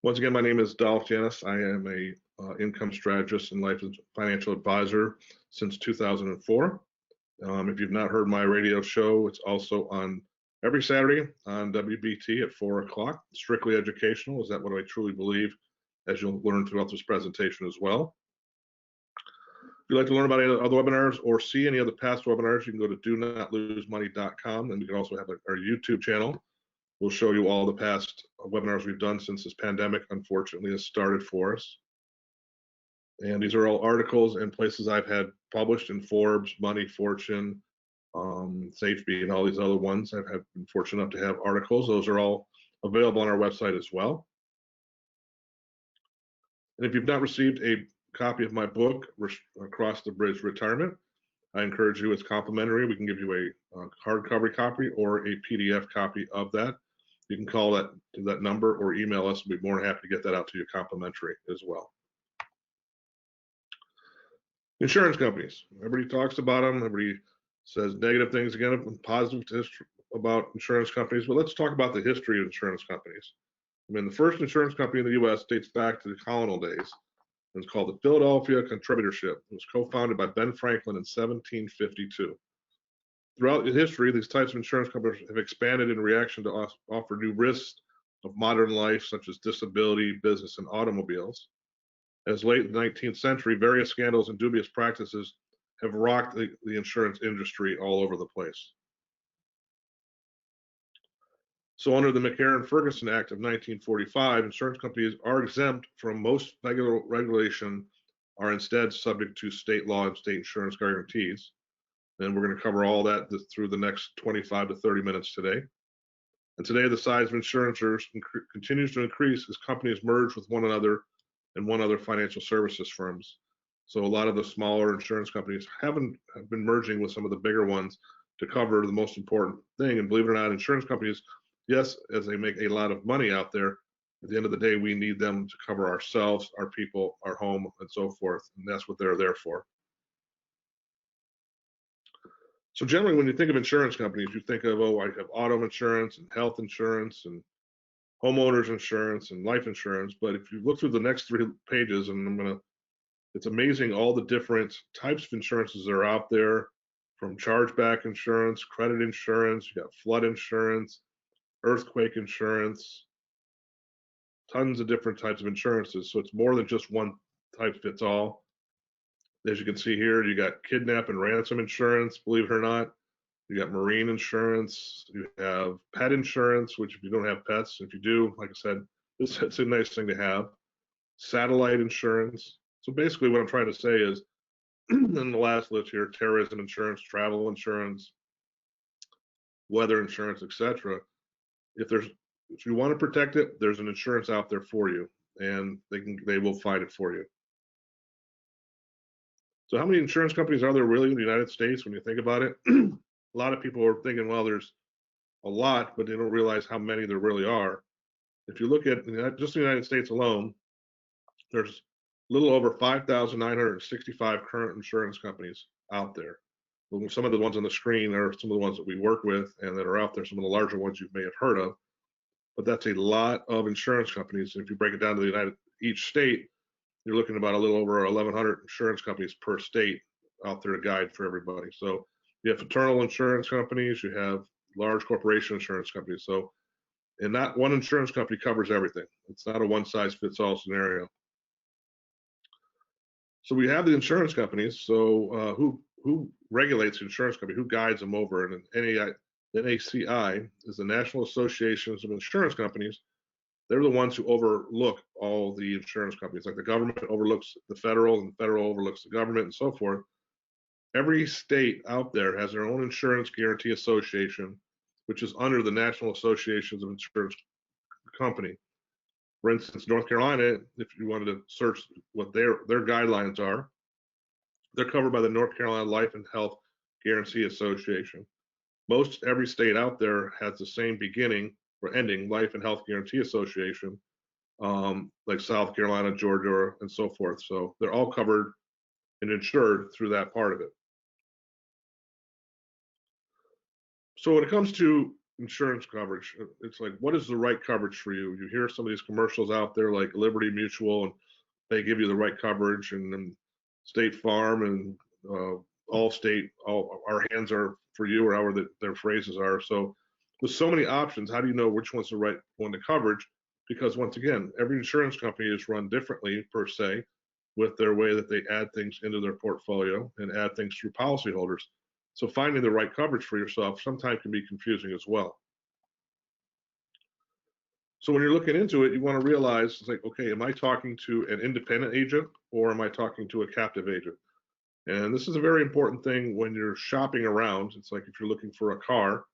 Once again, my name is Dolph Janis. I am a income strategist and life financial advisor since 2004. If you've not heard my radio show, it's also on every Saturday on WBT at 4 o'clock. Strictly educational is that what I truly believe, as you'll learn throughout this presentation as well. If you'd like to learn about any other webinars or see any other past webinars, you can go to donotlosemoney.com, and you can also have our YouTube channel. We'll show you all the past webinars we've done since this pandemic, unfortunately, has started for us. And these are all articles and places I've had published in Forbes, Money, Fortune, Safety, and all these other ones. I've been fortunate enough to have articles. Those are all available on our website as well. And if you've not received a copy of my book, Across the Bridge Retirement, I encourage you, it's complimentary. We can give you a hardcover copy or a PDF copy of that. You can call that number or email us. We'll be more than happy to get that out to you complimentary as well. Insurance companies. Everybody talks about them. Everybody says negative things again and positive about insurance companies. But let's talk about the history of insurance companies. I mean, the first insurance company in the U.S. dates back to the colonial days. It's called the Philadelphia Contributorship. It was co-founded by Ben Franklin in 1752. Throughout history, these types of insurance companies have expanded in reaction to offer new risks of modern life, such as disability, business, and automobiles. As late in the 19th century, various scandals and dubious practices have rocked the insurance industry all over the place. So under the McCarran-Ferguson Act of 1945, insurance companies are exempt from most regulation, are instead subject to state law and state insurance guarantees. And we're going to cover all that through the next 25 to 30 minutes today. And today, the size of insurers continues to increase as companies merge with one another and one other financial services firms. So a lot of the smaller insurance companies have been merging with some of the bigger ones to cover the most important thing. And believe it or not, insurance companies, yes, as they make a lot of money out there, at the end of the day, we need them to cover ourselves, our people, our home, and so forth. And that's what they're there for. So generally, when you think of insurance companies, you think of, oh, I have auto insurance and health insurance and homeowners insurance and life insurance. But if you look through the next 3 pages, and it's amazing all the different types of insurances that are out there, from chargeback insurance, credit insurance, you got flood insurance, earthquake insurance, tons of different types of insurances. So it's more than just one type fits all. As you can see here, you got kidnap and ransom insurance, believe it or not. You got marine insurance. You have pet insurance, which if you don't have pets, if you do, like I said, it's a nice thing to have. Satellite insurance. So basically what I'm trying to say is, in the last list here, terrorism insurance, travel insurance, weather insurance, etc. If you want to protect it, there's an insurance out there for you, and they will find it for you. So how many insurance companies are there really in the United States when you think about it? A lot of people are thinking, well, there's a lot, but they don't realize how many there really are. If you look at just the United States alone, there's a little over 5,965 current insurance companies out there. Some of the ones on the screen are some of the ones that we work with and that are out there, some of the larger ones you may have heard of. But that's a lot of insurance companies. If you break it down to each state, you're looking at about a little over 1,100 insurance companies per state out there to guide for everybody. So you have fraternal insurance companies, you have large corporation insurance companies. So, and not one insurance company covers everything. It's not a one-size-fits-all scenario. So we have the insurance companies. So who regulates the insurance company? Who guides them over? And NACI is the National Associations of Insurance Companies. They're the ones who overlook all the insurance companies. Like the government overlooks the federal, and the federal overlooks the government, and so forth. Every state out there has their own insurance guarantee association, which is under the National Associations of Insurance Company. For instance, North Carolina, if you wanted to search what their guidelines are, they're covered by the North Carolina Life and Health Guarantee Association. Most every state out there has the same beginning or ending Life and Health Guarantee Association, like South Carolina, Georgia, and so forth. So they're all covered and insured through that part of it. So when it comes to insurance coverage. It's like, what is the right coverage for you? You hear some of these commercials out there like Liberty Mutual, and they give you the right coverage, and then State Farm and Allstate, all our hands are for you, or however their phrases are. So with so many options, how do you know which one's the right one to coverage? Because once again, every insurance company is run differently per se, with their way that they add things into their portfolio and add things through policyholders. So finding the right coverage for yourself sometimes can be confusing as well. So when you're looking into it, you want to realize, it's like, okay, am I talking to an independent agent or am I talking to a captive agent? And this is a very important thing when you're shopping around. It's like if you're looking for a car,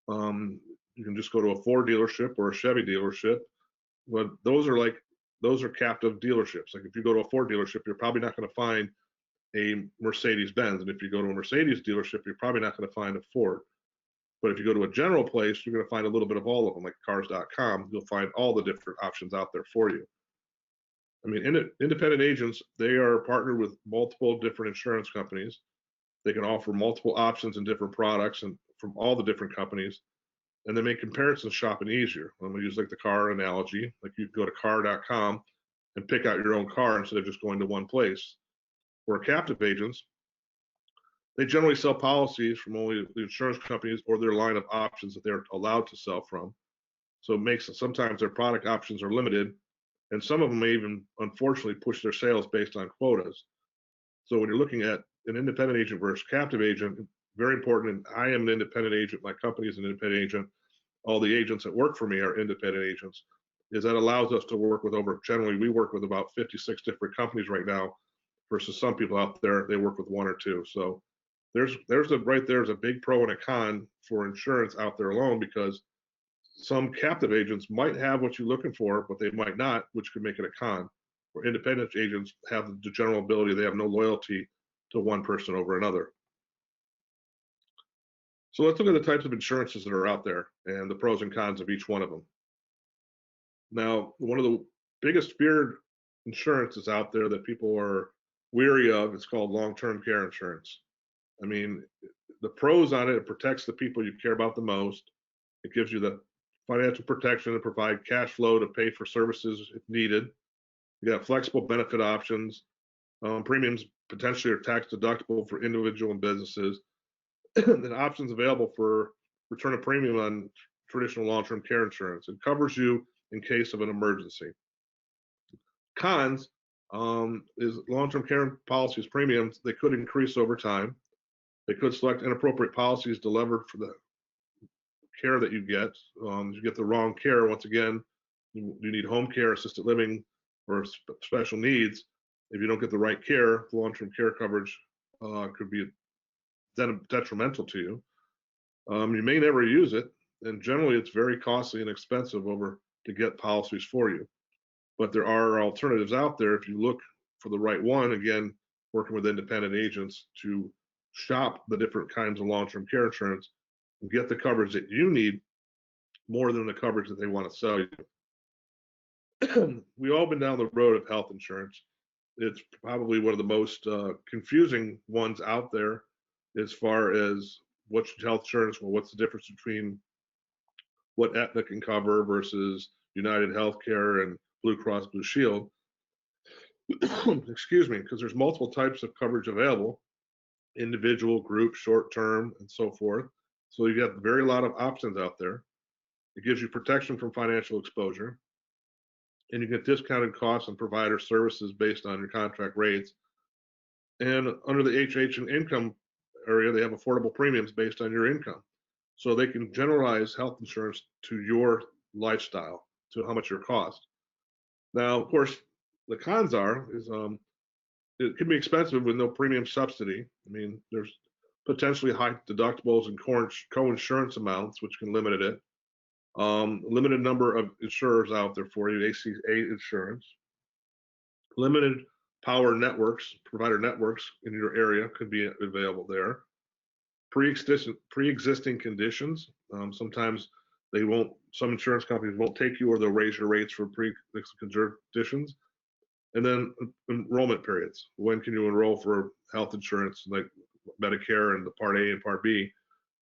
you can just go to a Ford dealership or a Chevy dealership. But those are captive dealerships. Like if you go to a Ford dealership, you're probably not going to find a Mercedes Benz. And if you go to a Mercedes dealership, you're probably not going to find a Ford. But if you go to a general place, you're going to find a little bit of all of them, like cars.com. You'll find all the different options out there for you. I mean, independent agents, they are partnered with multiple different insurance companies. They can offer multiple options and different products and from all the different companies, and they make comparison shopping easier. I'm going to use like the car analogy. Like you go to car.com and pick out your own car instead of just going to one place. Where captive agents, they generally sell policies from only the insurance companies or their line of options that they're allowed to sell from. So it makes sometimes their product options are limited, and some of them may even unfortunately push their sales based on quotas. So when you're looking at an independent agent versus captive agent, very important. And I am an independent agent. My company is an independent agent. All the agents that work for me are independent agents. Is that allows us to work with generally we work with about 56 different companies right now, versus some people out there, they work with one or two. So there's a big pro and a con for insurance out there alone, because some captive agents might have what you're looking for, but they might not, which could make it a con. Where independent agents have the general ability, they have no loyalty to one person over another. So let's look at the types of insurances that are out there and the pros and cons of each one of them. Now, one of the biggest feared insurances out there that people are weary of is called long-term care insurance. I mean, the pros on it, it protects the people you care about the most. It gives you the financial protection to provide cash flow to pay for services if needed. You got flexible benefit options. Premiums potentially are tax deductible for individual and businesses. Then options available for return of premium on traditional long-term care insurance. It covers you in case of an emergency. Cons is long-term care policies premiums, they could increase over time. They could select inappropriate policies delivered for the care that you get. You get the wrong care, once again, you need home care, assisted living, or special needs. If you don't get the right care, the long-term care coverage could be detrimental to you. You may never use it, and generally it's very costly and expensive to get policies for you. But there are alternatives out there if you look for the right one. Again, working with independent agents to shop the different kinds of long-term care insurance and get the coverage that you need more than the coverage that they want to sell you. We've all been down the road of health insurance. It's probably one of the most confusing ones out there as far as what's health insurance, well, what's the difference between what Aetna can cover versus United Healthcare and Blue Cross Blue Shield. Excuse me, because there's multiple types of coverage available, individual, group, short term, and so forth. So you got very lot of options out there. It gives you protection from financial exposure, and you get discounted costs and provider services based on your contract rates. And under the HH and income area, they have affordable premiums based on your income. So they can generalize health insurance to your lifestyle, to how much your cost. Now, of course, the cons is it can be expensive with no premium subsidy. I mean, there's potentially high deductibles and co-insurance amounts, which can limit it. Limited number of insurers out there for you, ACA insurance. Limited power networks, provider networks in your area could be available there. Pre-existing conditions. Sometimes some insurance companies won't take you, or they'll raise your rates for pre-existing conditions. And then enrollment periods. When can you enroll for health insurance, like Medicare and the Part A and Part B?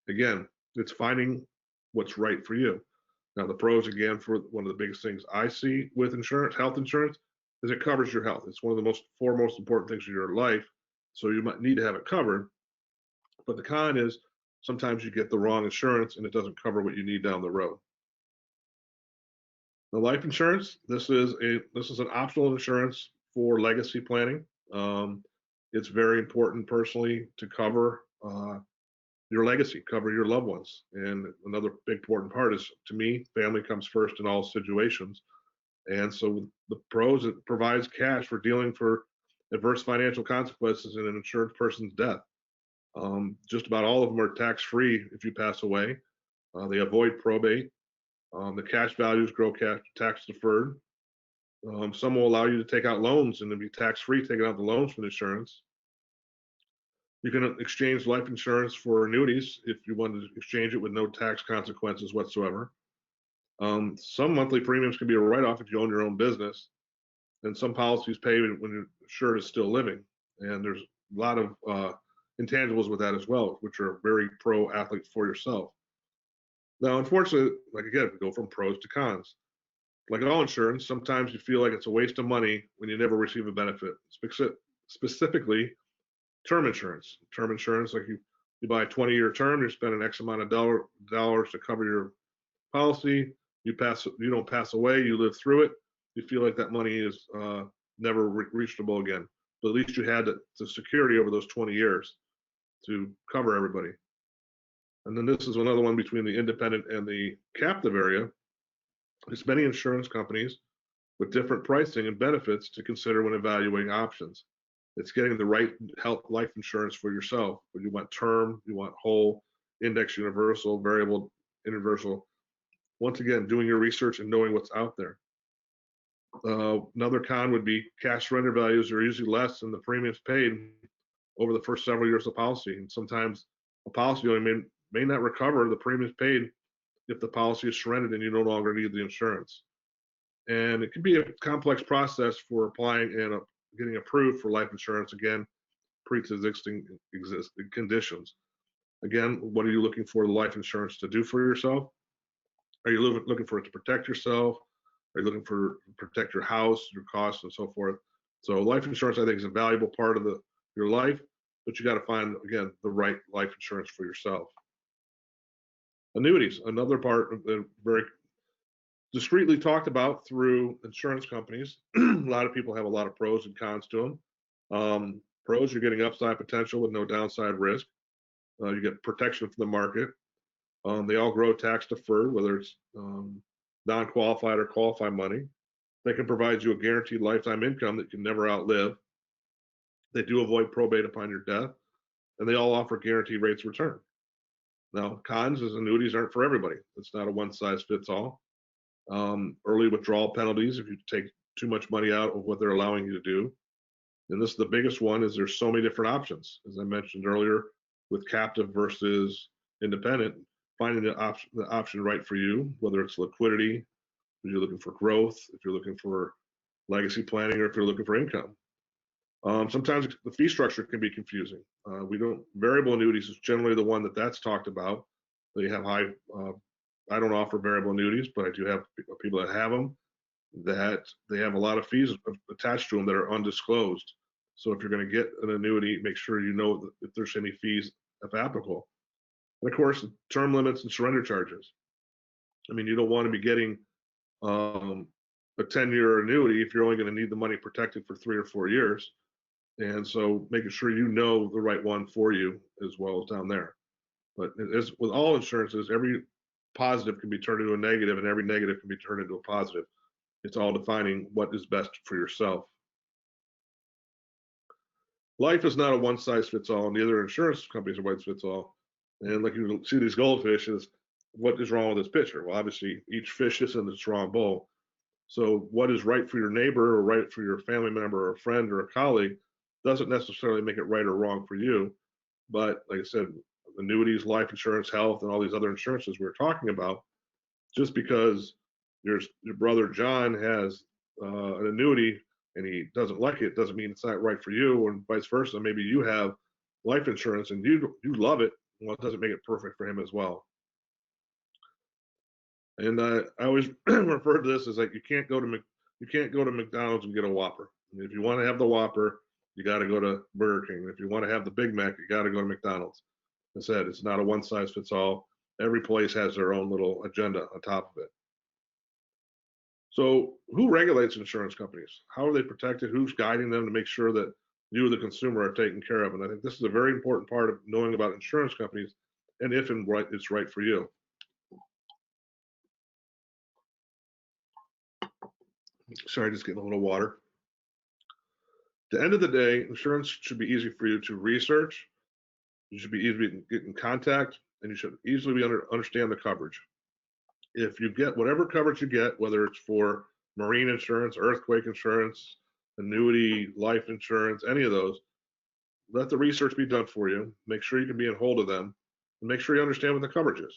Again, it's finding what's right for you. Now, the pros, again, for one of the biggest things I see with insurance, health insurance, is it covers your health. It's one of the four most important things in your life. So you might need to have it covered. But the con is sometimes you get the wrong insurance and it doesn't cover what you need down the road. The life insurance, this is an optional insurance for legacy planning. It's very important personally to cover your legacy, cover your loved ones. And another big important part is, to me, family comes first in all situations. And so the pros, it provides cash for dealing for adverse financial consequences in an insured person's death. Just about all of them are tax-free if you pass away. They avoid probate. The cash values grow tax deferred. Some will allow you to take out loans and to be tax-free taking out the loans from insurance. You can exchange life insurance for annuities if you want to exchange it with no tax consequences whatsoever. Some monthly premiums can be a write-off if you own your own business, and some policies pay when your insured is still living. And there's a lot of intangibles with that as well, which are very pro-athlete for yourself. Now, unfortunately, like again, we go from pros to cons. Like all insurance, sometimes you feel like it's a waste of money when you never receive a benefit. Specifically, term insurance. Term insurance, like you buy a 20-year term, you're spending X amount of dollars to cover your policy. You don't pass away, you live through it. You feel like that money is never reachable again. But at least you had the security over those 20 years to cover everybody. And then this is another one between the independent and the captive area. There's many insurance companies with different pricing and benefits to consider when evaluating options. It's getting the right health life insurance for yourself. Whether you want term, you want whole, index universal, variable universal. Once again, doing your research and knowing what's out there. Another con would be cash surrender values are usually less than the premiums paid over the first several years of policy. And sometimes a policy only may not recover the premiums paid if the policy is surrendered and you no longer need the insurance. And it can be a complex process for applying and getting approved for life insurance, again, pre-existing conditions. Again, what are you looking for the life insurance to do for yourself? Are you looking for it to protect yourself? Are you looking for protect your house, your costs, and so forth? So life insurance, I think, is a valuable part of your life, but you got to find, again, the right life insurance for yourself. Annuities, another part that very discreetly talked about through insurance companies. A lot of people have a lot of pros and cons to them. Pros, you're getting upside potential with no downside risk. You get protection from the market. They all grow tax deferred, whether it's non-qualified or qualified money. They can provide you a guaranteed lifetime income that you can never outlive. They do avoid probate upon your death, and they all offer guaranteed rates of return. Now, cons is annuities aren't for everybody. It's not a one-size-fits-all. Early withdrawal penalties if you take too much money out of what they're allowing you to do. And this is the biggest one, is there's so many different options. As I mentioned earlier, with captive versus independent, finding the option right for you, whether it's liquidity, if you're looking for growth, if you're looking for legacy planning, or if you're looking for income. Sometimes the fee structure can be confusing. Variable annuities is generally the one that's talked about. They have high, I don't offer variable annuities, but I do have people that have them, that they have a lot of fees attached to them that are undisclosed. So if you're going to get an annuity, make sure you know if there's any fees if applicable. And of course, term limits and surrender charges. I mean, you don't want to be getting a 10-year annuity if you're only going to need the money protected for 3 or 4 years. And so making sure you know the right one for you as well as down there. But as with all insurances, every positive can be turned into a negative, and every negative can be turned into a positive. It's all defining what is best for yourself. Life is not a one-size-fits-all, and the other insurance companies are one-size-fits-all. And like you see these goldfish, is what is wrong with this picture? Well, obviously, each fish is in its wrong bowl. So what is right for your neighbor or right for your family member or a friend or a colleague doesn't necessarily make it right or wrong for you. But like I said, annuities, life insurance, health, and all these other insurances we're talking about, just because your brother John has an annuity and he doesn't like it, doesn't mean it's not right for you, and vice versa. Maybe you have life insurance and you love it. Well, it doesn't make it perfect for him as well. And I always refer to this as like you can't go to McDonald's and get a Whopper. If you want to have the Whopper, you got to go to Burger King. If you want to have the Big Mac, you got to go to McDonald's. I said it's not a one size fits all. Every place has their own little agenda on top of it. So who regulates insurance companies? How are they protected? Who's guiding them to make sure that you, the consumer, are taken care of? And I think this is a very important part of knowing about insurance companies and if and right it's right for you. Sorry, just getting a little water. At the end of the day, insurance should be easy for you to research. You should be easy to get in contact, and you should easily be understand the coverage. If you get whatever coverage you get, whether it's for marine insurance, earthquake insurance, annuity, life insurance, any of those, let the research be done for you. Make sure you can be in hold of them, and make sure you understand what the coverage is.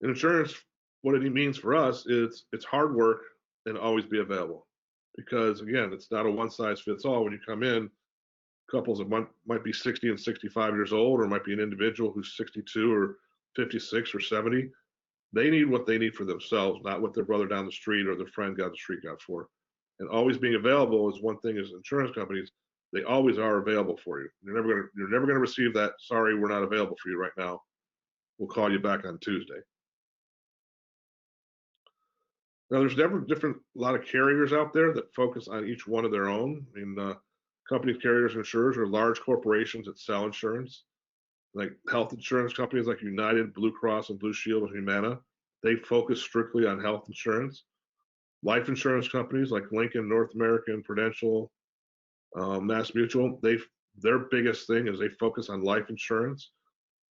In insurance, what it means for us is it's hard work and always be available. Because again, it's not a one size fits all. When you come in, couples that might be 60 and 65 years old, or might be an individual who's 62 or 56 or 70. They need what they need for themselves, not what their brother down the street or their friend down the street got for. And always being available is one thing. As insurance companies, they always are available for you. You're never gonna receive that. Sorry, we're not available for you right now. We'll call you back on Tuesday. Now, there's never a lot of carriers out there that focus on each one of their own. I mean, companies, carriers, and insurers are large corporations that sell insurance. Like health insurance companies like United, Blue Cross, and Blue Shield, and Humana, they focus strictly on health insurance. Life insurance companies like Lincoln, North American, Prudential, Mass Mutual, their biggest thing is they focus on life insurance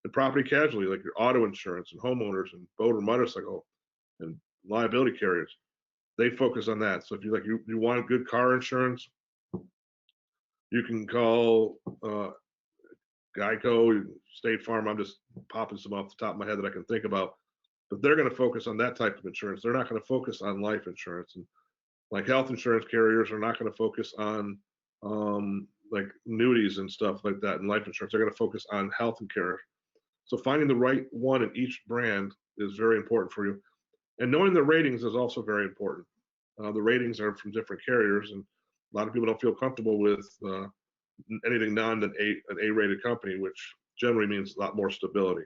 and property casualty, like your auto insurance and homeowners and boat or motorcycle and liability carriers. They focus on that. So if you want good car insurance, you can call Geico, State Farm. I'm just popping some off the top of my head that I can think about. But they're going to focus on that type of insurance. They're not going to focus on life insurance. And like health insurance carriers are not going to focus on like annuities and stuff like that and life insurance. They're going to focus on health and care. So finding the right one in each brand is very important for you. And knowing the ratings is also very important. The ratings are from different carriers, and a lot of people don't feel comfortable with anything non than an A-rated company, which generally means a lot more stability.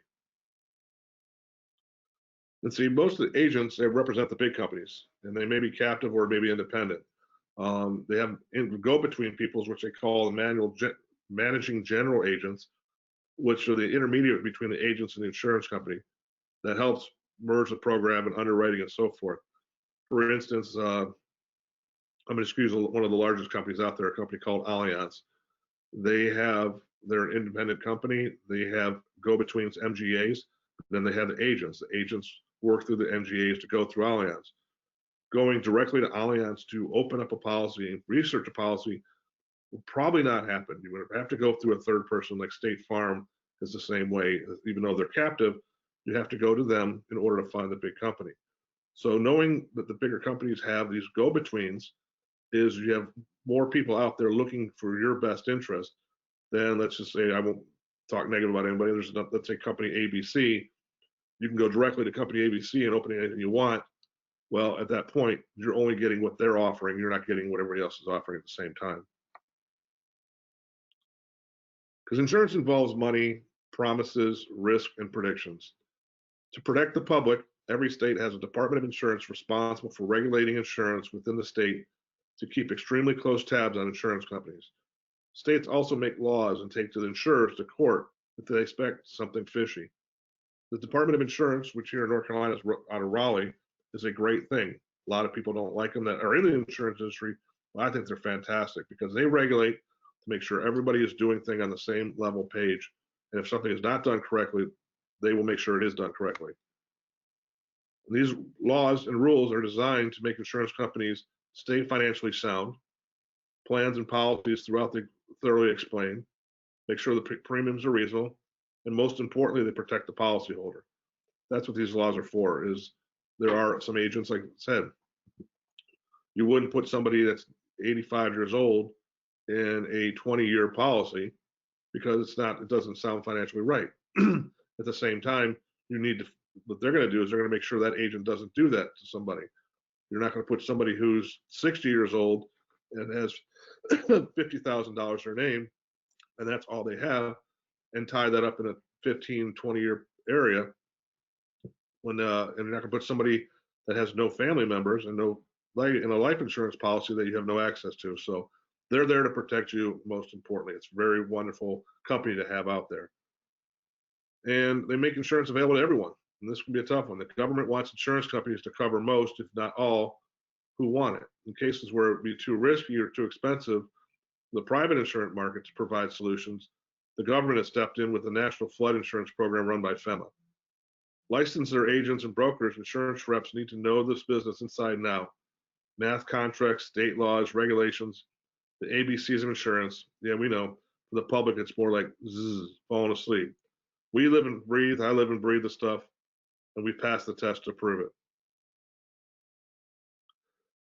And see, most of the agents, they represent the big companies, and they may be captive or maybe independent. They have go-between peoples, which they call the managing general agents, which are the intermediate between the agents and the insurance company that helps merge the program and underwriting and so forth. For instance, I'm going to use one of the largest companies out there, a company called Allianz. They're an independent company. They have go-betweens, MGAs. Then they have the agents. The agents work through the MGAs to go through Allianz. Going directly to Allianz to open up a policy and research a policy will probably not happen. You would have to go through a third person, like State Farm is the same way. Even though they're captive, you have to go to them in order to find the big company. So knowing that the bigger companies have these go-betweens is you have more people out there looking for your best interest than, let's just say, I won't talk negative about anybody. Let's say company ABC. You can go directly to company ABC and open anything you want. Well, at that point, you're only getting what they're offering. You're not getting what everybody else is offering at the same time. Because insurance involves money, promises, risk, and predictions. To protect the public, every state has a Department of Insurance responsible for regulating insurance within the state to keep extremely close tabs on insurance companies. States also make laws and take the insurers to court if they expect something fishy. The Department of Insurance, which here in North Carolina is out of Raleigh, is a great thing. A lot of people don't like them that are in the insurance industry, but I think they're fantastic because they regulate to make sure everybody is doing things on the same level page. And if something is not done correctly, they will make sure it is done correctly. And these laws and rules are designed to make insurance companies stay financially sound. Plans and policies throughout the thoroughly explained, make sure the premiums are reasonable, and most importantly, they protect the policyholder. That's what these laws are for. Is there are some agents, like I said, you wouldn't put somebody that's 85 years old in a 20-year policy because it doesn't sound financially right. And At the same time, you need to, what they're going to do is they're going to make sure that agent doesn't do that to somebody. You're not going to put somebody who's 60 years old and has $50,000 in their name, and that's all they have, and tie that up in a 15, 20-year area. And you're not going to put somebody that has no family members and no in a life insurance policy that you have no access to. So they're there to protect you. Most importantly, it's a very wonderful company to have out there. And they make insurance available to everyone. And this can be a tough one. The government wants insurance companies to cover most, if not all, who want it. In cases where it'd be too risky or too expensive, the private insurance market to provide solutions, the government has stepped in with the National Flood Insurance Program run by FEMA. Licensed agents and brokers, insurance reps need to know this business inside and out. Math, contracts, state laws, regulations, the ABCs of insurance. Yeah, we know. For the public, it's more like zzz, falling asleep. We live and breathe, I live and breathe the stuff, and we pass the test to prove it.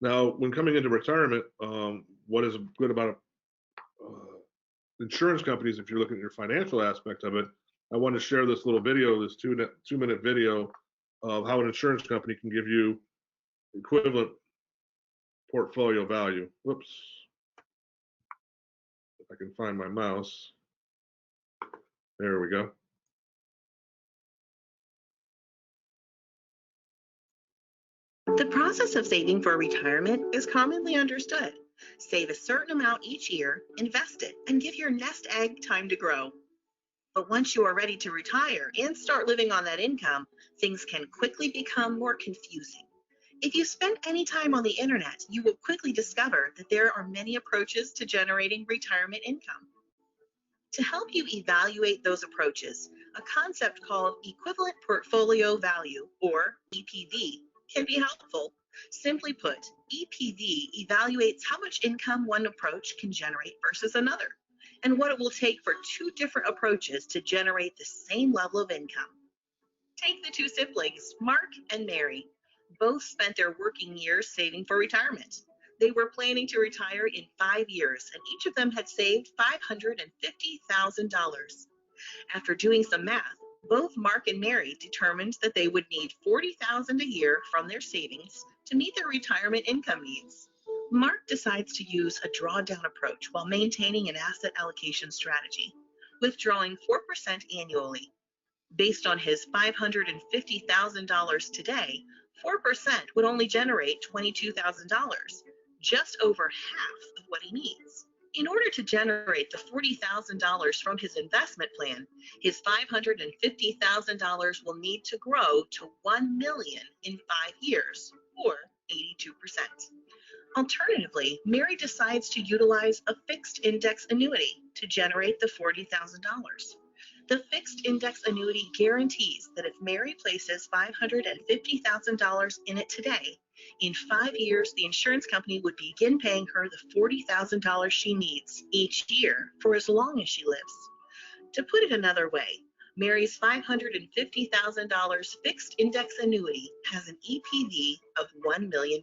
Now, when coming into retirement, what is good about insurance companies, if you're looking at your financial aspect of it, I want to share this little video, this two-minute video of how an insurance company can give you equivalent portfolio value. Whoops. If I can find my mouse. There we go. The process of saving for retirement is commonly understood. Save a certain amount each year, invest it, and give your nest egg time to grow. But once you are ready to retire and start living on that income, things can quickly become more confusing. If you spend any time on the internet, you will quickly discover that there are many approaches to generating retirement income. To help you evaluate those approaches, a concept called equivalent portfolio value, or EPV, can be helpful. Simply put, EPV evaluates how much income one approach can generate versus another, and what it will take for two different approaches to generate the same level of income. Take the two siblings, Mark and Mary. Both spent their working years saving for retirement. They were planning to retire in 5 years, and each of them had saved $550,000. After doing some math, both Mark and Mary determined that they would need $40,000 a year from their savings to meet their retirement income needs. Mark decides to use a drawdown approach while maintaining an asset allocation strategy, withdrawing 4% annually. Based on his $550,000 today, 4% would only generate $22,000, just over half of what he needs. In order to generate the $40,000 from his investment plan, his $550,000 will need to grow to $1 million in 5 years, or 82%. Alternatively, Mary decides to utilize a fixed index annuity to generate the $40,000. The fixed index annuity guarantees that if Mary places $550,000 in it today, in 5 years, the insurance company would begin paying her the $40,000 she needs each year for as long as she lives. To put it another way, Mary's $550,000 fixed index annuity has an EPV of $1 million.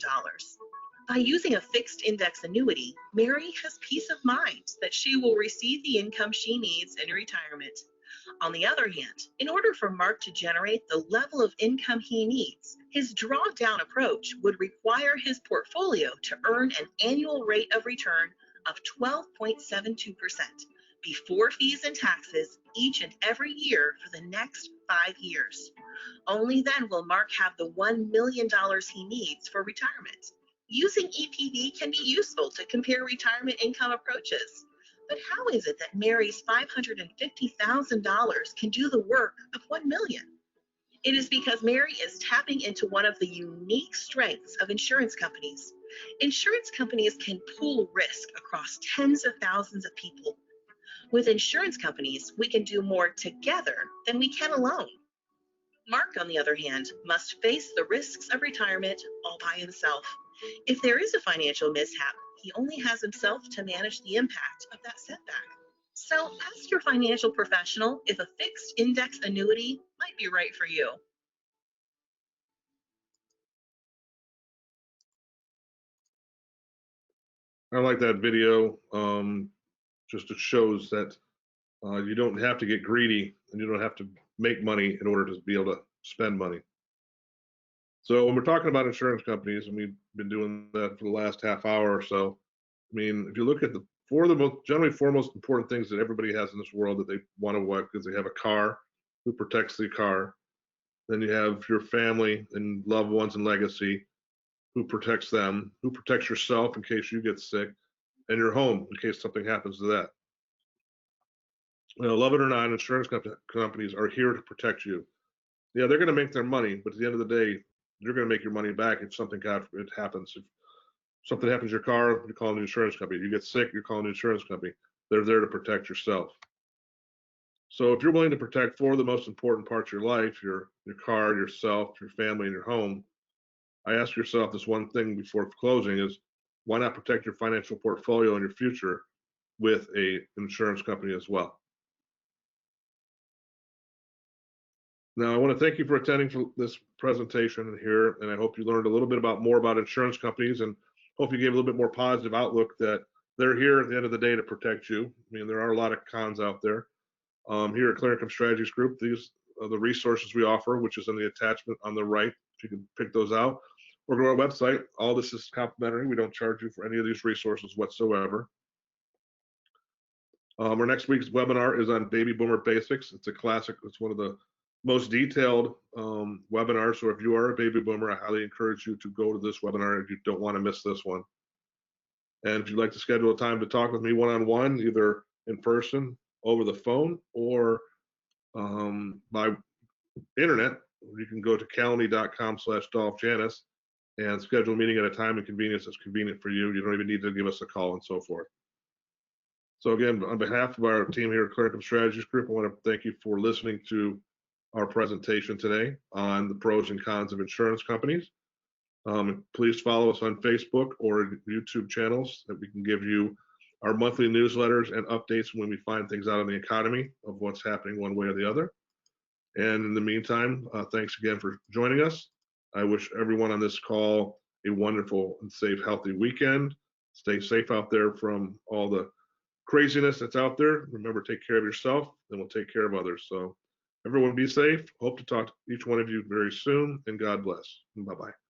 By using a fixed index annuity, Mary has peace of mind that she will receive the income she needs in retirement. On the other hand, in order for Mark to generate the level of income he needs, his drawdown approach would require his portfolio to earn an annual rate of return of 12.72% before fees and taxes each and every year for the next 5 years. Only then will Mark have the $1 million he needs for retirement. Using EPV can be useful to compare retirement income approaches. But how is it that Mary's $550,000 can do the work of $1 million? It is because Mary is tapping into one of the unique strengths of insurance companies. Insurance companies can pool risk across tens of thousands of people. With insurance companies, we can do more together than we can alone. Mark, on the other hand, must face the risks of retirement all by himself. If there is a financial mishap, he only has himself to manage the impact of that setback. So ask your financial professional if a fixed index annuity might be right for you. I like that video. Just it shows that you don't have to get greedy and you don't have to make money in order to be able to spend money. So when we're talking about insurance companies, and we've been doing that for the last half hour or so, I mean, if you look at the generally four most important things that everybody has in this world that they want to what, because they have a car, who protects the car. Then you have your family and loved ones and legacy, who protects them, who protects yourself in case you get sick, and your home in case something happens to that. Love it or not, insurance companies are here to protect you. Yeah, they're going to make their money, but at the end of the day, you're going to make your money back if something happens. If something happens to your car, you're calling the insurance company. You get sick, you're calling the insurance company. They're there to protect yourself. So if you're willing to protect four of the most important parts of your life, your car, yourself, your family, and your home, I ask yourself this one thing before closing is, why not protect your financial portfolio and your future with an insurance company as well? Now, I want to thank you for attending for this presentation here, and I hope you learned a little bit more about insurance companies, and hope you gave a little bit more positive outlook that they're here at the end of the day to protect you. I mean, there are a lot of cons out there. Here at Clear Income Strategies Group, these are the resources we offer, which is in the attachment on the right. If you can pick those out, or go to our website. All this is complimentary. We don't charge you for any of these resources whatsoever. Our next week's webinar is on Baby Boomer Basics. It's a classic. It's one of the most detailed webinars. So if you are a baby boomer, I highly encourage you to go to this webinar if you don't want to miss this one. And if you'd like to schedule a time to talk with me one-on-one, either in person, over the phone, or by internet, you can go to calendly.com/DolphJanis and schedule a meeting at a time and convenience that's convenient for you. You don't even need to give us a call and so forth. So again, on behalf of our team here at Clear Income Strategies Group, I want to thank you for listening to our presentation today on the pros and cons of insurance companies. Please follow us on Facebook or YouTube channels that we can give you our monthly newsletters and updates when we find things out in the economy of what's happening one way or the other. And in the meantime, thanks again for joining us. I wish everyone on this call a wonderful and safe, healthy weekend. Stay safe out there from all the craziness that's out there. Remember, take care of yourself, and we'll take care of others. So everyone be safe. Hope to talk to each one of you very soon, and God bless. Bye-bye.